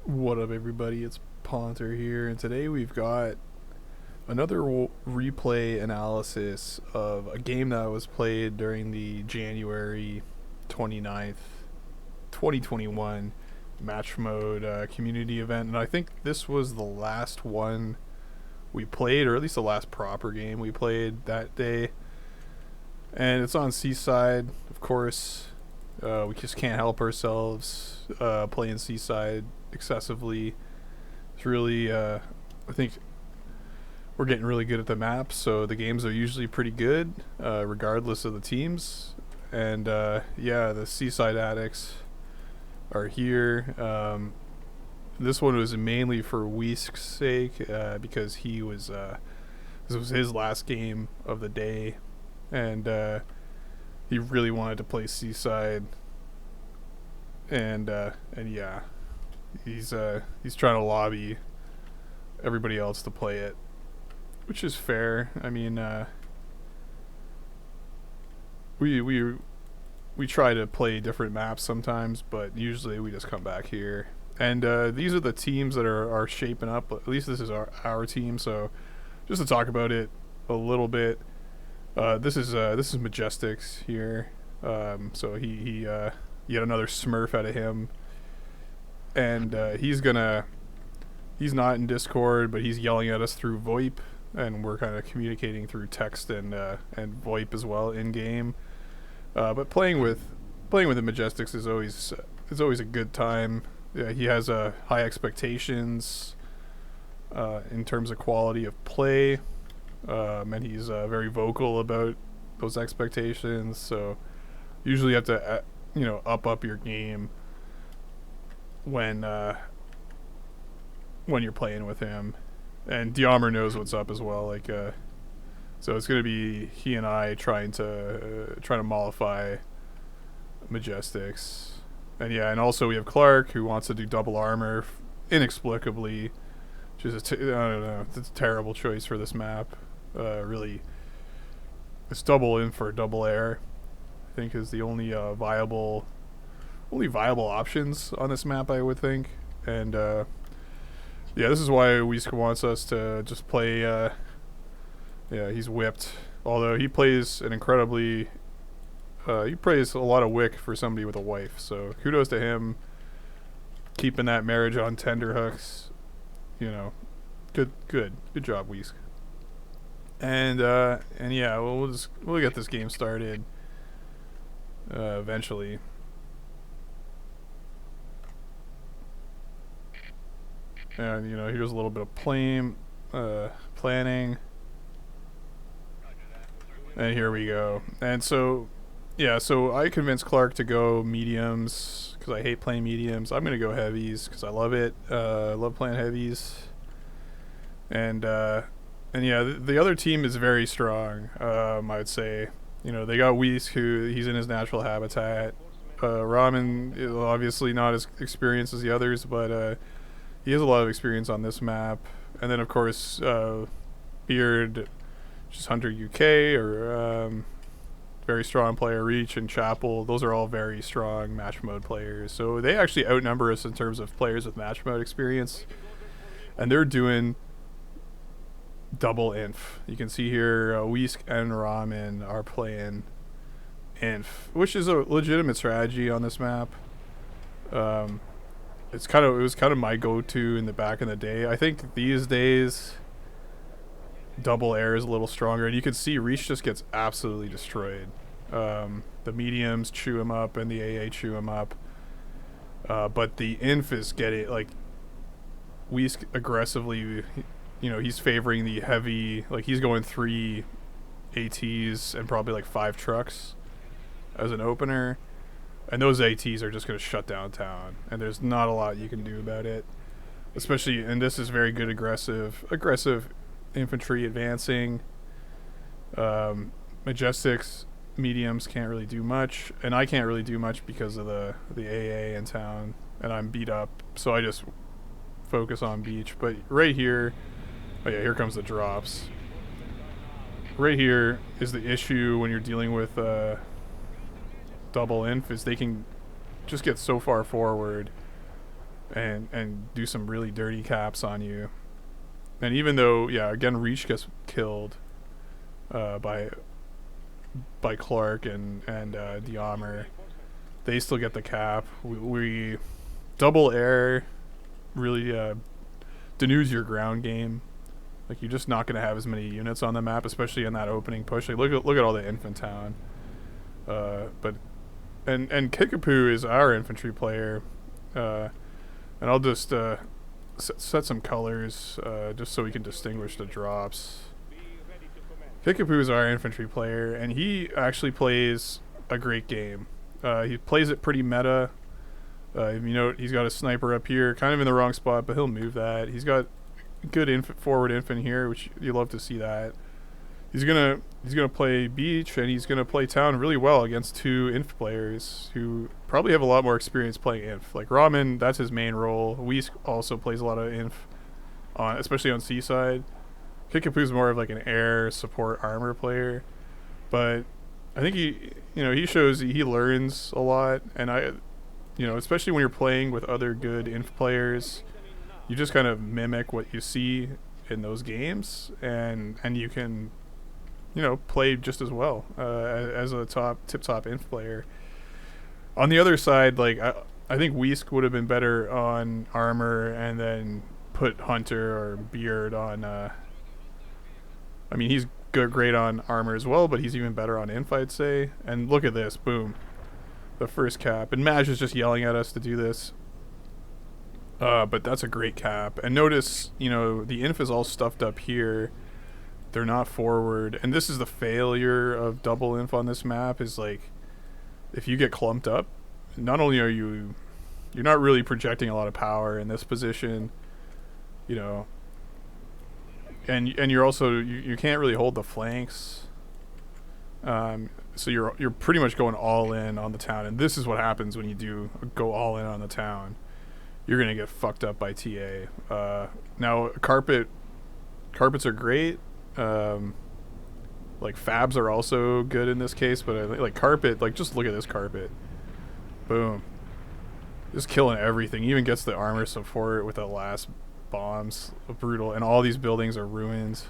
What up, everybody? It's Ponter here, and today we've got another replay analysis of a game that was played during the January 29th, 2021 Matchmode community event. And I think this was the last one we played, or at least the last proper game we played that day. And it's on Seaside, of course. We just can't help ourselves playing Seaside excessively. It's really, I think we're getting really good at the maps, so the games are usually pretty good, regardless of the teams. And yeah, the Seaside Addicts are here. This one was mainly for Weesk's sake, because this was his last game of the day, and he really wanted to play Seaside, and yeah, he's trying to lobby everybody else to play it, which is fair. I mean, we try to play different maps sometimes, but usually we just come back here. And these are the teams that are shaping up. At least this is our team. So just to talk about it a little bit, this is Majestics here. So he yet another Smurf out of him, and he's not in Discord, but he's yelling at us through VoIP, and we're kind of communicating through text and VoIP as well in game. But playing with the Majestics is always a good time. Yeah, he has high expectations in terms of quality of play, and he's very vocal about those expectations. So usually you have to up your game when you're playing with him. And Diarmer knows what's up as well. So it's gonna be he and I trying to mollify Majestics. And yeah, and also we have Clark, who wants to do double armor inexplicably, which is I don't know, it's a terrible choice for this map. Really, it's double in for double air, I think, is the only viable options on this map, I would think. And yeah, this is why Weesk wants us to just play. Yeah, he's whipped. Although he plays an incredibly, he plays a lot of wick for somebody with a wife. So kudos to him, keeping that marriage on tenterhooks. Good job, Weesk. And yeah, we'll get this game started eventually. And here's a little bit of planning, and here we go. And so yeah, so I convinced Clark to go mediums because I hate playing mediums. I'm gonna go heavies because I love it. I love playing heavies. And yeah, the other team is very strong. I would say, they got Weesk, who he's in his natural habitat. Ramen is obviously not as experienced as the others, but he has a lot of experience on this map. And then, of course, Beard, just Hunter UK, or very strong player, Reach and Chapel. Those are all very strong match mode players. So they actually outnumber us in terms of players with match mode experience. And they're doing double inf. You can see here, Weesk and Ramen are playing inf, which is a legitimate strategy on this map. It was kind of my go-to in the back in the day. I think these days double air is a little stronger, and you can see Reach just gets absolutely destroyed. The mediums chew him up and the AA chew him up, but the inf is getting, like, Weesk aggressively, he's favoring the heavy, like he's going 3 ATs and probably like 5 trucks as an opener. And those ATs are just going to shut down town, and there's not a lot you can do about it. Especially, and this is very good aggressive infantry advancing. Majestics, mediums can't really do much, and I can't really do much because of the AA in town, and I'm beat up, so I just focus on beach. But right here, oh yeah, here comes the drops. Right here is the issue when you're dealing with double inf, is they can just get so far forward and do some really dirty caps on you. And even though, yeah, again, Reach gets killed by Clark and Diamer, they still get the cap. We double air really denudes your ground game. Like, you're just not going to have as many units on the map, especially in that opening push. Like, look at all the infant town. But Kickapoo is our infantry player, and I'll just set some colors just so we can distinguish the drops. Kickapoo is our infantry player, and he actually plays a great game. He plays it pretty meta. You know, he's got a sniper up here, kind of in the wrong spot, but he'll move that. He's got good forward infant here, which you love to see that. He's gonna play beach, and he's gonna play town really well against two inf players who probably have a lot more experience playing inf. Like Ramen, that's his main role. Whisk also plays a lot of inf, especially on Seaside. Kickapoo's more of like an air support armor player, but I think he shows he learns a lot, and especially when you're playing with other good inf players, you just kind of mimic what you see in those games, and you can play just as well as a tip-top inf player. On the other side, like I think Whisk would have been better on armor, and then put Hunter or Beard on. He's great on armor as well, but he's even better on inf, I'd say. And look at this, boom, the first cap. And Maj is just yelling at us to do this. But that's a great cap. And notice, the inf is all stuffed up here. They're not forward. And this is the failure of double inf on this map, is like, if you get clumped up, not only are you're not really projecting a lot of power in this position, and you're also, you can't really hold the flanks. So you're pretty much going all in on the town. And this is what happens when you do go all in on the town. You're going to get fucked up by TA. Now, carpets are great. Like fabs are also good in this case, but like carpet, like just look at this carpet. Boom. Just killing everything. Even gets the armor support with the last bombs. Brutal. And all these buildings are ruined.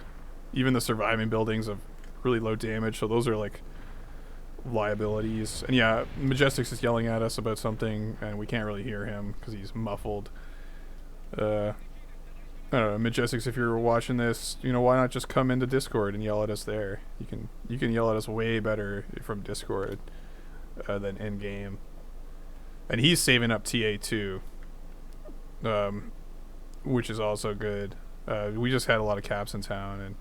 Even the surviving buildings have really low damage, so those are like liabilities. And yeah, Majestics is yelling at us about something, and we can't really hear him because he's muffled. I don't know, Majestics, if you're watching this, why not just come into Discord and yell at us there? You can yell at us way better from Discord than in game. And he's saving up TA too, which is also good. We just had a lot of caps in town, and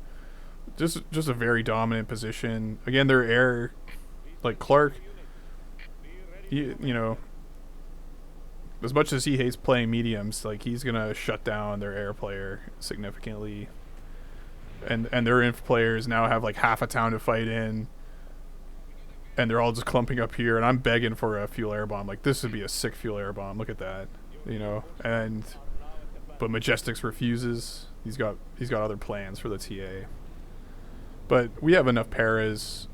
just a very dominant position. Again, their air, like Clark, as much as he hates playing mediums, like he's gonna shut down their air player significantly, and their inf players now have like half a town to fight in, and they're all just clumping up here, and I'm begging for a fuel air bomb. Like, this would be a sick fuel air bomb. Look at that, but Majestics refuses. He's got other plans for the TA. But we have enough paras,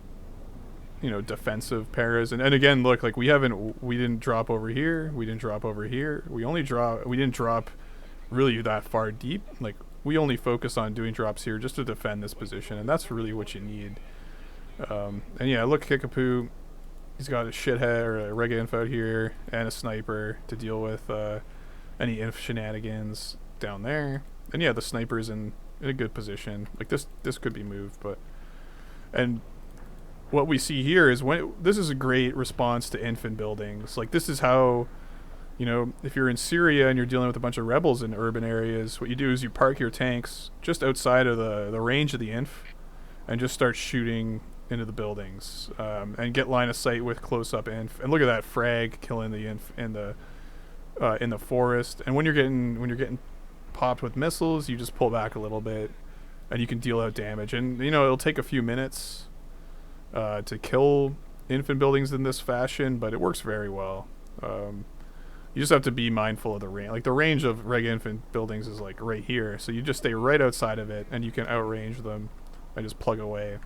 defensive paras, and again, look, like we didn't drop over here, we didn't drop over here, we didn't drop really that far deep. Like, we only focus on doing drops here just to defend this position, and that's really what you need. And yeah, look, Kickapoo, he's got a shithead or a reg inf out here and a sniper to deal with any inf shenanigans down there. And yeah, the sniper's in a good position. Like, this could be moved, and what we see here is this is a great response to infant buildings. Like, this is how, if you're in Syria and you're dealing with a bunch of rebels in urban areas, what you do is you park your tanks just outside of the range of the inf and just start shooting into the buildings, and get line of sight with close-up inf. And look at that frag killing the inf in the forest. And when you're getting popped with missiles, you just pull back a little bit and you can deal out damage. And it'll take a few minutes to kill infant buildings in this fashion, but it works very well. You just have to be mindful of the range. Like, the range of reg infant buildings is like right here, so you just stay right outside of it and you can outrange them and just plug away.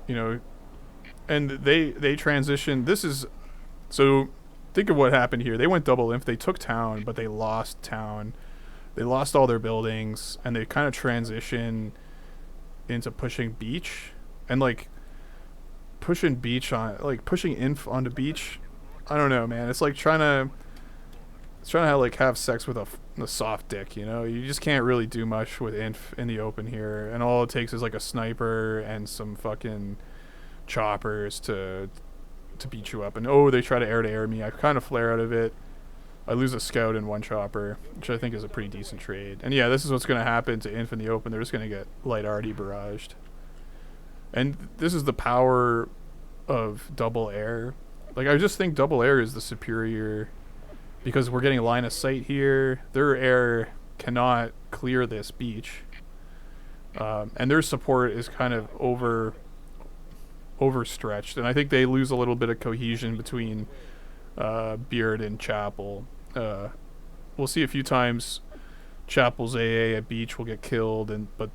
And they transition. To think of what happened here. They went double inf. They took town, but they lost town. They lost all their buildings, and they kind of transition into pushing beach, and like pushing beach on, like pushing inf onto beach. I don't know, man. It's like trying to like have sex with a soft dick. You know, you just can't really do much with inf in the open here, and all it takes is like a sniper and some fucking choppers to beat you up. And oh, they try to air me. I kind of flare out of it. I lose a scout and one chopper, which I think is a pretty decent trade. And yeah, this is what's going to happen to inf in the open. They're just going to get light arty barraged. And this is the power of double air. Like, I just think double air is the superior, because we're getting line of sight here. Their air cannot clear this beach. And their support is kind of overstretched. And I think they lose a little bit of cohesion between Beard and Chapel. We'll see a few times Chapel's AA at beach will get killed, but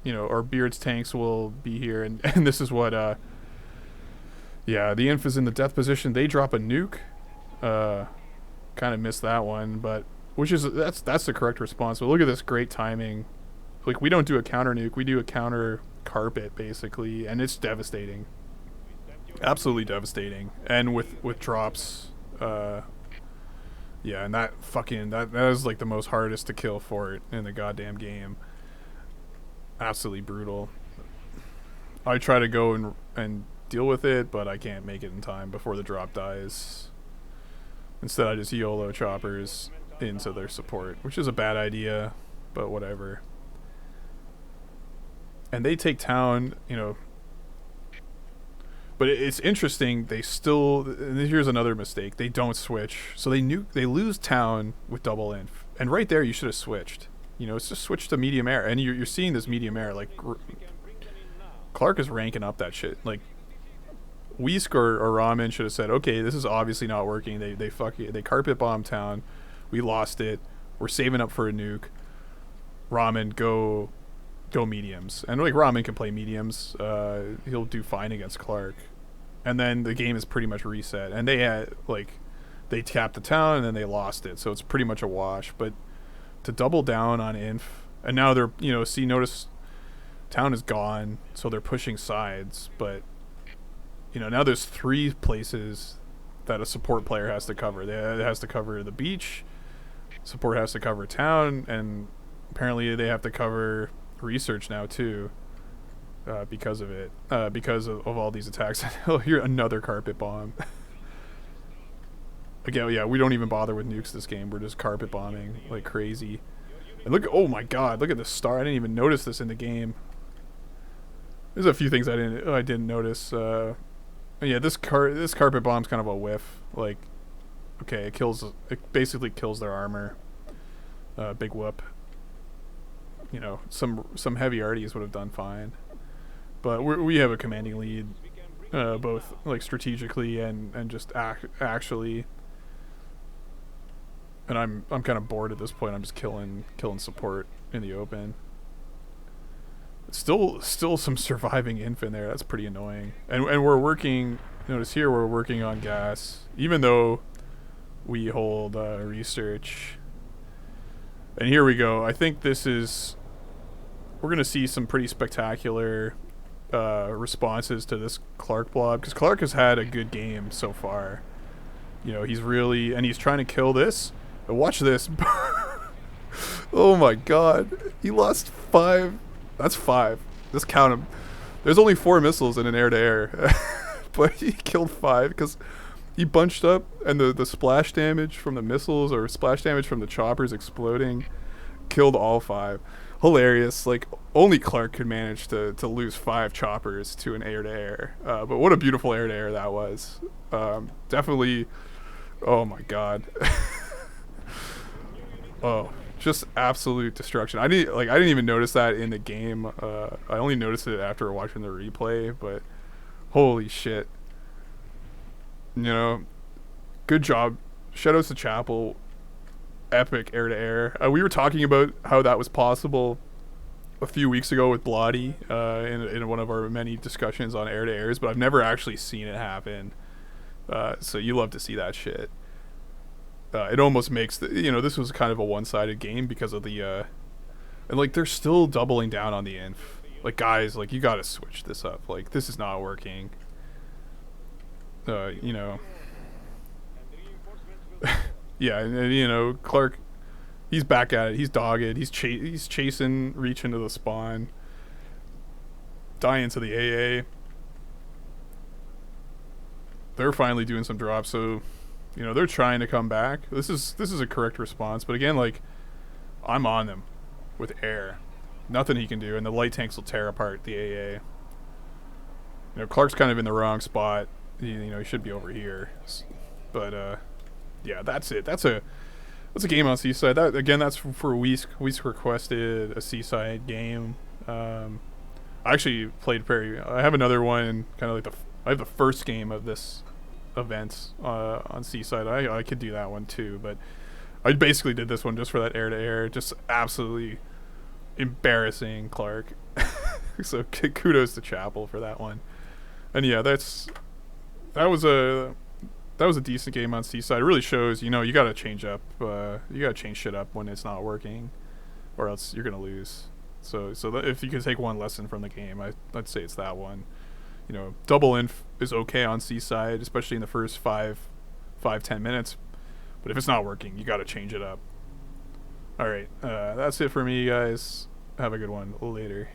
you know, or Beard's tanks will be here, and this is what yeah, the inf is in the death position. They drop a nuke. Kind of missed that one, but that's the correct response. But look at this great timing. Like, we don't do a counter nuke, we do a counter carpet basically, and it's devastating. Absolutely devastating. And with drops, yeah, and that is like the most hardest to kill fort in the goddamn game. Absolutely brutal. I try to go and deal with it, but I can't make it in time before the drop dies. Instead, I just YOLO choppers into their support, which is a bad idea, but whatever. And they take town, you know. But it's interesting, they still, and here's another mistake, they don't switch. So they lose town with double inf. And right there, you should have switched. You know, it's just switch to medium air. And you're seeing this medium air, like, Clark is ranking up that shit. Like, Weesk or Ramen should have said, okay, this is obviously not working. They carpet bomb town. We lost it. We're saving up for a nuke. Ramen, go mediums. And like, Ramen can play mediums. He'll do fine against Clark. And then the game is pretty much reset. And they had, like, they tapped the town and then they lost it. So it's pretty much a wash. But to double down on inf, and now they're, you know, notice town is gone, so they're pushing sides. But, you know, now there's 3 places that a support player has to cover. It has to cover the beach, support has to cover town, and apparently they have to cover research now too, because of it, because of all these attacks. Here, another carpet bomb. Again, yeah, we don't even bother with nukes this game. We're just carpet bombing like crazy. And look, oh my god, look at the star. I didn't even notice this in the game. There's a few things I didn't notice. Yeah, this carpet bomb's kind of a whiff. Like, okay, it basically kills their armor. Big whoop. You know, some heavy arties would have done fine, but we have a commanding lead, both like strategically and just actually. And I'm kind of bored at this point. I'm just killing support in the open. Still some surviving inf in there. That's pretty annoying. And we're working. Notice here we're working on gas, even though we hold research. And here we go. I think this is. We're gonna see some pretty spectacular responses to this Clark blob, because Clark has had a good game so far. You know, he's trying to kill this. But watch this. Oh my god, he lost 5. That's 5. Just count them. There's only 4 missiles in an air-to-air. But he killed 5 because he bunched up, and the splash damage from the missiles or splash damage from the choppers exploding killed all 5. Hilarious. Like, only Clark could manage to lose 5 choppers to an air-to-air. But what a beautiful air-to-air that was. Definitely. Oh my god. Oh, just absolute destruction. I didn't even notice that in the game. I only noticed it after watching the replay, but holy shit. You know, good job. Shoutouts to Chapel. Epic air-to-air. We were talking about how that was possible a few weeks ago with Bloody in one of our many discussions on air-to-airs, but I've never actually seen it happen. So you love to see that shit. It almost makes this was kind of a one-sided game because of the and like they're still doubling down on the inf. Like guys, like you got to switch this up. Like this is not working. You know. Yeah, and Clark, he's back at it. He's dogged. He's chasing, reaching to the spawn, dying to the AA. They're finally doing some drops, so they're trying to come back. This is a correct response, but again, like I'm on them with air. Nothing he can do, and the light tanks will tear apart the AA. Clark's kind of in the wrong spot. He should be over here, but yeah, that's it. That's a game on Seaside. That again, that's for Weisk. Weisk requested a Seaside game. I actually played I have another one, kind of like I have the first game of this event on Seaside. I could do that one too, but I basically did this one just for that air to air. Just absolutely embarrassing Clark. So kudos to Chapel for that one. And yeah, that was a decent game on Seaside. It really shows, you got to change up. You got to change shit up when it's not working, or else you're gonna lose. So if you could take one lesson from the game, I'd say it's that one. Double inf is okay on Seaside, especially in the first 5-10 minutes. But if it's not working, you got to change it up. All right, that's it for me, guys. Have a good one. Later.